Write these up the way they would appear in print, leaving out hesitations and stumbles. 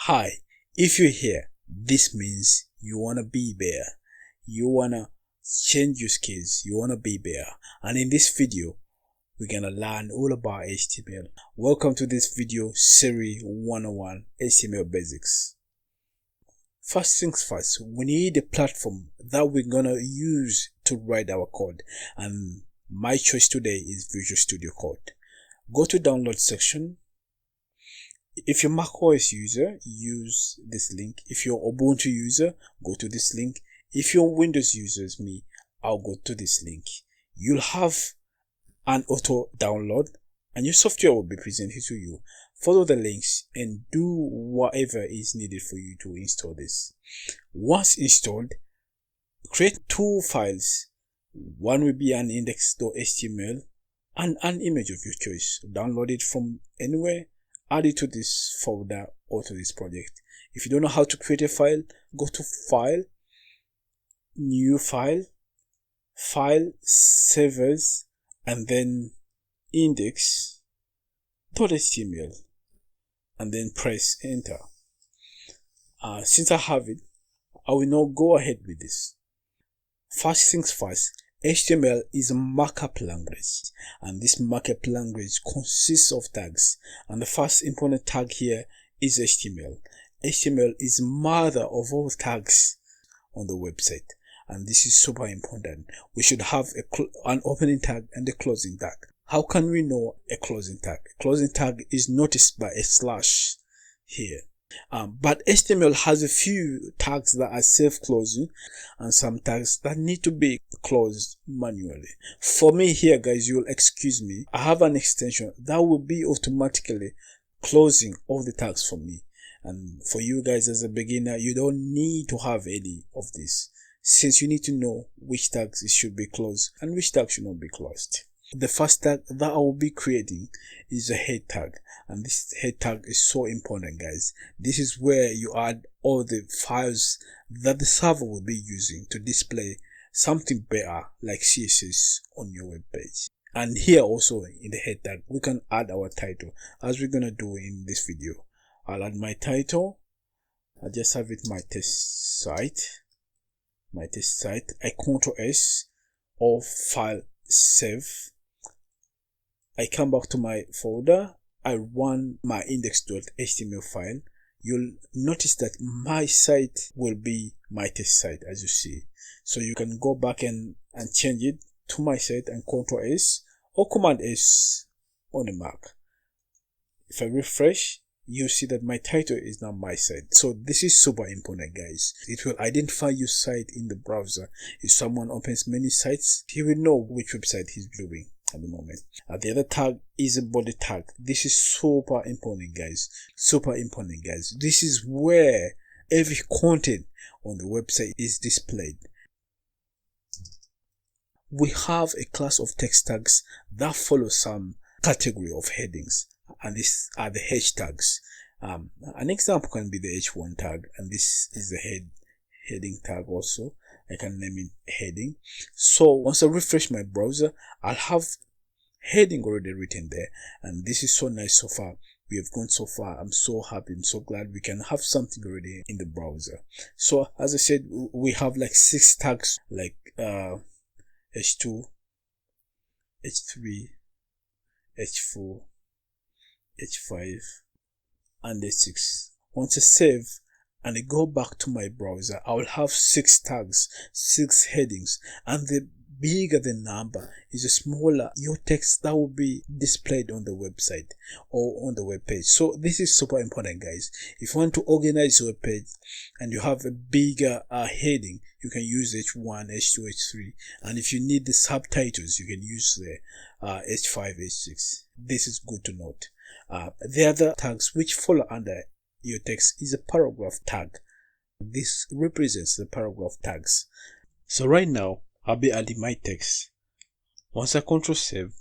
Hi, if you're here, this means you wanna be there. You wanna change your skills. You wanna be there. And in this video, we're gonna learn all about HTML. Welcome to this video series 101 HTML basics. First things first, we need a platform that we're gonna use to write our code. And my choice today is Visual Studio Code. Go to download section. If you're macOS user, use this link. If you're Ubuntu user, go to this link. If you're Windows user, as me, I'll go to this link. You'll have an auto download and your software will be presented to you. Follow the links and do whatever is needed for you to install this. Once installed, create two files. One will be an index.html and an image of your choice. Download it from anywhere. Add it to this folder or to this project. If you don't know how to create a file, go to File, New File, File, Save As, and then index.html, and then press Enter. Since I have it, I will now go ahead with this. First things first, HTML is a markup language, and this markup language consists of tags, and the first important tag here is HTML. HTML is mother of all tags on the website, and this is super important. We should have an opening tag and a closing tag. How can we know a closing tag? A closing tag is noticed by a slash here. But HTML has a few tags that are self-closing and some tags that need to be closed manually. For me here, guys, you'll excuse me, I have an extension that will be automatically closing all the tags for me. And for you guys as a beginner, you don't need to have any of this, since you need to know which tags should be closed and which tags should not be closed. The first tag that I will be creating is a head tag, and this head tag is so important, guys. This is where you add all the files that the server will be using to display something better like CSS on your web page. And here also in the head tag, we can add our title as we're gonna do in this video. I'll add my title. I just have it my test site. I Ctrl S or file save. I come back to my folder. I run my index.html file. You'll notice that my site will be my test site, as you see. So you can go back and change it to my site and Ctrl S or Command S on the Mac. If I refresh, you see that my title is now my site. So this is super important, guys. It will identify your site in the browser. If someone opens many sites, he will know which website he's viewing at the moment. The other tag is a body tag. This is super important, guys. This is where every content on the website is displayed. We have a class of text tags that follow some category of headings, and these are the H tags. An example can be the H1 tag, and this is the heading tag also. I can name it heading. So once I refresh my browser, I'll have heading already written there, and this is so nice so far. We have gone so far. I'm so happy. I'm so glad we can have something already in the browser. So as I said, we have like 6 tags like H2, H3, H4, H5, and H6. Once I save and I go back to my browser, I will have 6 tags, 6 headings, and the bigger the number is the smaller your text that will be displayed on the website or on the web page. So this is super important, guys. If you want to organize your page and you have a bigger heading, you can use H1, H2, H3, and if you need the subtitles, you can use the H5, H6. This is good to note. The other tags which follow under your text is a paragraph tag. This represents the paragraph tags. So right now, I'll be adding my text. Once I Ctrl save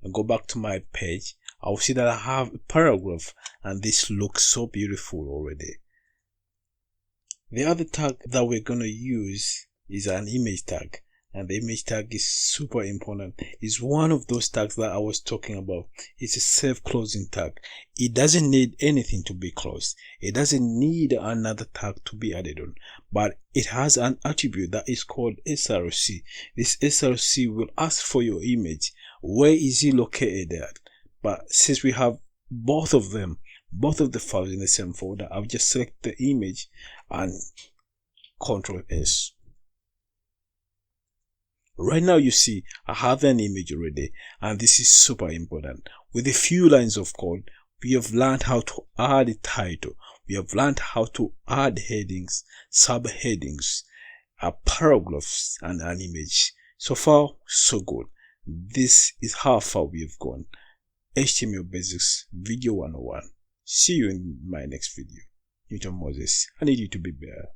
and go back to my page, I will see that I have a paragraph, and this looks so beautiful already. The other tag that we're going to use is an image tag, And the image tag is super important. It's one of those tags that I was talking about. It's a self-closing tag. It doesn't need anything to be closed. It doesn't need another tag to be added on, but it has an attribute that is called src. This src will ask for your image. Where is it located at? But since we have both of them, both of the files in the same folder, I'll just select the image and Ctrl S. Right now you see I have an image already, and this is super important. With a few lines of code, we have learned how to add a title. We have learned how to add headings, subheadings, paragraphs, and an image. So far, so good. This is how far we have gone. HTML Basics Video 101. See you in my next video. Newton Moses. I need you to be better.